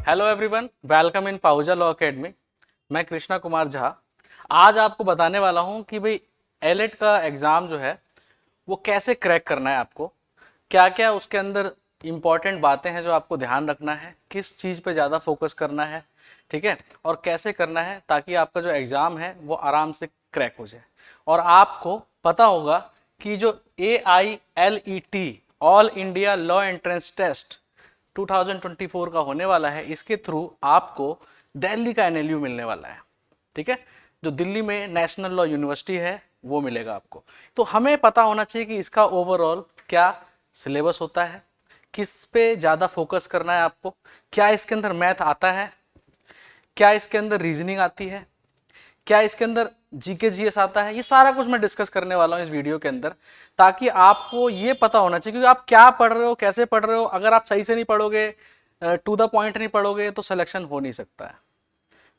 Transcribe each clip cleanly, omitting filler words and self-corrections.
Hello everyone, welcome in Pahuja law academy. मैं कृष्णा कुमार झा आज आपको बताने वाला हूं कि भाई एलेट का एग्ज़ाम जो है वो कैसे क्रैक करना है। आपको क्या क्या उसके अंदर इंपॉर्टेंट बातें हैं जो आपको ध्यान रखना है, किस चीज़ पे ज़्यादा फोकस करना है, ठीक है, और कैसे करना है ताकि आपका जो एग्ज़ाम है वो आराम से क्रैक हो जाए। और आपको पता होगा कि जो AILET all India law entrance test 2024 का होने वाला है, इसके थ्रू आपको दिल्ली का NLU मिलने वाला है, ठीक है। जो दिल्ली में नेशनल लॉ यूनिवर्सिटी है वो मिलेगा आपको। तो हमें पता होना चाहिए कि इसका ओवरऑल क्या सिलेबस होता है, किस पे ज़्यादा फोकस करना है आपको, क्या इसके अंदर मैथ आता है, क्या इसके अंदर रीजनिंग आती है, क्या इसके अंदर जीके जीएस आता है। ये सारा कुछ मैं डिस्कस करने वाला हूँ इस वीडियो के अंदर, ताकि आपको ये पता होना चाहिए क्योंकि आप क्या पढ़ रहे हो, कैसे पढ़ रहे हो। अगर आप सही से नहीं पढ़ोगे, टू द पॉइंट नहीं पढ़ोगे, तो सिलेक्शन हो नहीं सकता है,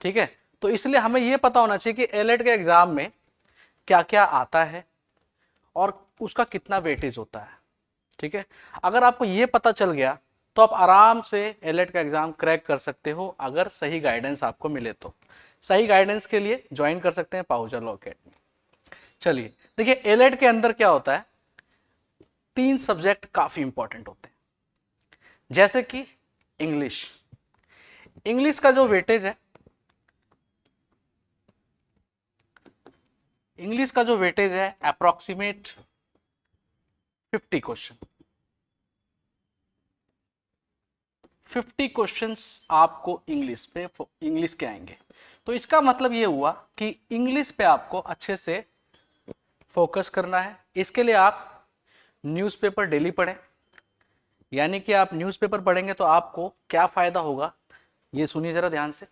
ठीक है। तो इसलिए हमें ये पता होना चाहिए कि एलेट के एग्जाम में क्या क्या आता है और उसका कितना वेटेज होता है, ठीक है। अगर आपको ये पता चल गया तो आप आराम से एलेट का एग्जाम क्रैक कर सकते हो, अगर सही गाइडेंस आपको मिले तो। सही गाइडेंस के लिए ज्वाइन कर सकते हैं पाहुजा लॉ एकेडमी। चलिए देखिए, एलेट के अंदर क्या होता है, 3 सब्जेक्ट काफी इंपॉर्टेंट होते हैं, जैसे कि इंग्लिश। इंग्लिश का जो वेटेज है, इंग्लिश का जो वेटेज है अप्रोक्सीमेट 50 क्वेश्चन। 50 क्वेश्चंस आपको इंग्लिश के आएंगे। तो इसका मतलब ये हुआ कि इंग्लिश पे आपको अच्छे से फोकस करना है। इसके लिए आप न्यूज़पेपर डेली पढ़ें। यानी कि आप न्यूज़पेपर पढ़ेंगे तो आपको क्या फ़ायदा होगा, ये सुनिए ज़रा ध्यान से।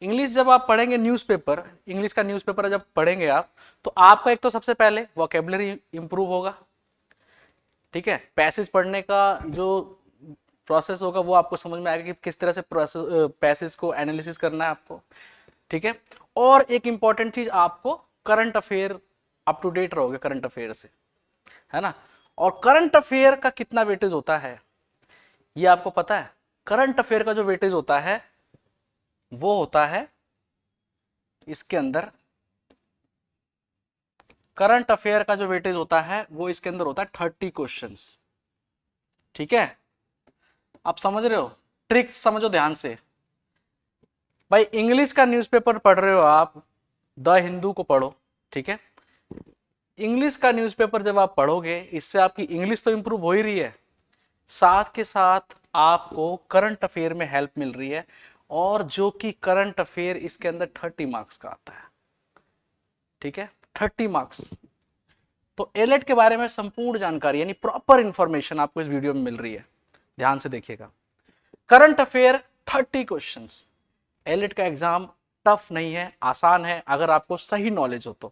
इंग्लिश जब आप पढ़ेंगे न्यूज़पेपर, इंग्लिश का न्यूज़पेपर जब पढ़ेंगे आप, तो आपका एक तो सबसे पहले वोकेबलरी इंप्रूव होगा, ठीक है। पैसेज पढ़ने का जो प्रोसेस होगा वो आपको समझ में आएगा कि किस तरह से प्रोसेस पैसेज को एनालिसिस करना है आपको, ठीक है। और एक इंपॉर्टेंट चीज, आपको current affair up to date रहोगे करंट अफेयर से, है ना। और करंट अफेयर का कितना वेटेज होता है ये आपको पता है। करंट अफेयर का जो वेटेज होता है वो होता है इसके अंदर, करंट अफेयर का जो वेटेज होता है वो इसके अंदर होता है 30 क्वेश्चंस, ठीक है। आप समझ रहे हो, ट्रिक समझो ध्यान से। भाई इंग्लिश का न्यूज़पेपर पढ़ रहे हो आप, द हिंदू को पढ़ो, ठीक है। इंग्लिश का न्यूज़पेपर जब आप पढ़ोगे, इससे आपकी इंग्लिश तो इंप्रूव हो ही रही है, साथ के साथ आपको करंट अफेयर में हेल्प मिल रही है। और जो कि करंट अफेयर इसके अंदर 30 मार्क्स का आता है, ठीक है, 30 मार्क्स। तो एलेट के बारे में संपूर्ण जानकारी यानी प्रॉपर इंफॉर्मेशन आपको इस वीडियो में मिल रही है, ध्यान से देखिएगा। Current affair 30 questions. एलेट का एग्जाम टफ नहीं है, आसान है, अगर आपको सही नॉलेज हो तो,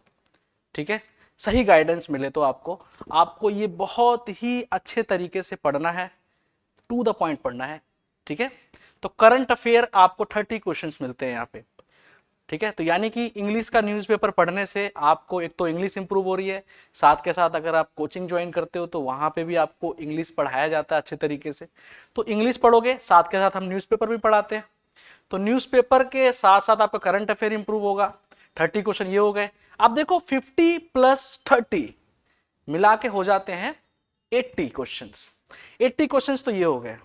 ठीक है, सही गाइडेंस मिले तो आपको ये बहुत ही अच्छे तरीके से पढ़ना है, टू द पॉइंट पढ़ना है, ठीक है। तो करंट अफेयर आपको 30 क्वेश्चंस मिलते हैं यहाँ पे, ठीक है। तो यानी कि इंग्लिश का न्यूज़पेपर पढ़ने से आपको एक तो इंग्लिश इंप्रूव हो रही है, साथ के साथ अगर आप कोचिंग ज्वाइन करते हो तो वहां पे भी आपको इंग्लिश पढ़ाया जाता है अच्छे तरीके से। तो इंग्लिश पढ़ोगे, साथ के साथ हम न्यूज़पेपर भी पढ़ाते हैं, तो न्यूज़पेपर के साथ साथ आपका करंट अफेयर इंप्रूव होगा। 30 क्वेश्चन ये हो गए। अब देखो 50 प्लस 30 मिला के हो जाते हैं 80 क्वेश्चंस। 80 क्वेश्चंस तो ये हो गए,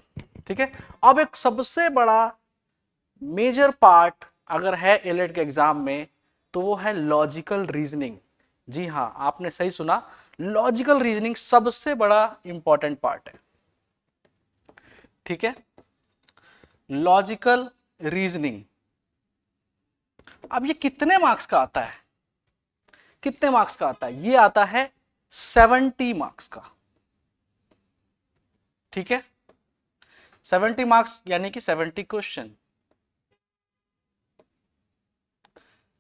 ठीक है। अब एक सबसे बड़ा मेजर पार्ट अगर है एलेट के एग्जाम में तो वो है लॉजिकल रीजनिंग। जी हाँ, आपने सही सुना, लॉजिकल रीजनिंग सबसे बड़ा इंपॉर्टेंट पार्ट है, ठीक है। लॉजिकल रीजनिंग, अब ये कितने मार्क्स का आता है, कितने मार्क्स का आता है, ये आता है 70 मार्क्स का, ठीक है। 70 मार्क्स यानी कि 70 क्वेश्चन,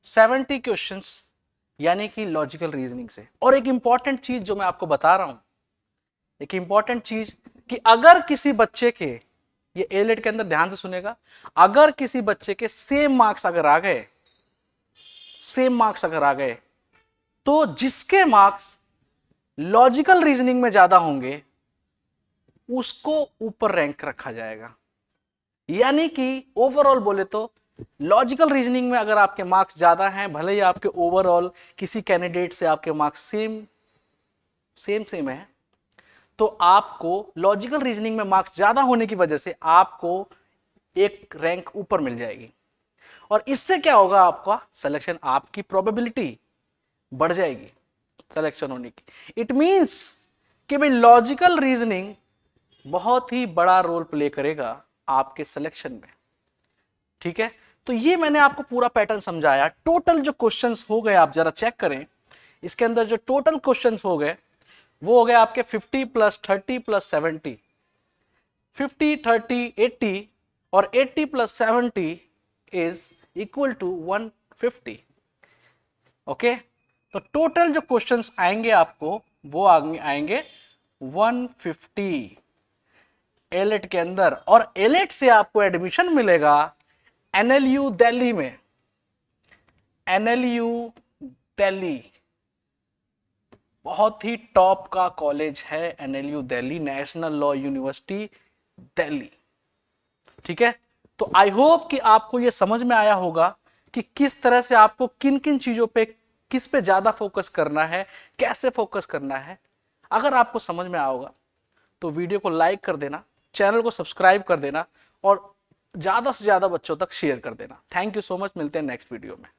70 क्वेश्चंस यानी कि लॉजिकल रीजनिंग से। और एक इंपॉर्टेंट चीज जो मैं आपको बता रहा हूं, एक इंपॉर्टेंट चीज कि अगर किसी बच्चे के, ये एलेट के अंदर ध्यान से सुनेगा, अगर किसी बच्चे के सेम मार्क्स अगर आ गए, सेम मार्क्स अगर आ गए, तो जिसके मार्क्स लॉजिकल रीजनिंग में ज्यादा होंगे उसको ऊपर रैंक रखा जाएगा। यानी कि ओवरऑल बोले तो लॉजिकल रीजनिंग में अगर आपके मार्क्स ज्यादा हैं, भले ही आपके ओवरऑल किसी कैंडिडेट से आपके मार्क्स सेम है, तो आपको लॉजिकल रीजनिंग में मार्क्स ज्यादा होने की वजह से आपको एक रैंक ऊपर मिल जाएगी, और इससे क्या होगा, आपका सिलेक्शन, आपकी प्रोबेबिलिटी बढ़ जाएगी सिलेक्शन होने की। इट मींस कि भाई लॉजिकल रीजनिंग बहुत ही बड़ा रोल प्ले करेगा आपके सिलेक्शन में। ठीक है, तो ये मैंने आपको पूरा पैटर्न समझाया। टोटल जो क्वेश्चंस हो गए आप जरा चेक करें, इसके अंदर जो टोटल क्वेश्चंस हो गए वो हो गए आपके 50 प्लस 30 प्लस 70, 50 30 80, और 80 plus 70 is equal to 150। Okay, तो टोटल जो क्वेश्चंस आएंगे आपको वो आएंगे 150 एलेट के अंदर, और एलेट से आपको एडमिशन मिलेगा एनएलयू दिल्ली में। एनएलयू दिल्ली बहुत ही टॉप का कॉलेज है, NLU Delhi, national law university Delhi. ठीक है, तो आई होप कि आपको यह समझ में आया होगा कि किस तरह से आपको किन किन चीजों पे, किस पे ज्यादा फोकस करना है, कैसे फोकस करना है। अगर आपको समझ में आया होगा तो वीडियो को लाइक कर देना, चैनल को सब्सक्राइब कर देना, और ज्यादा से ज्यादा बच्चों तक शेयर कर देना। थैंक यू सो मच, मिलते हैं नेक्स्ट वीडियो में।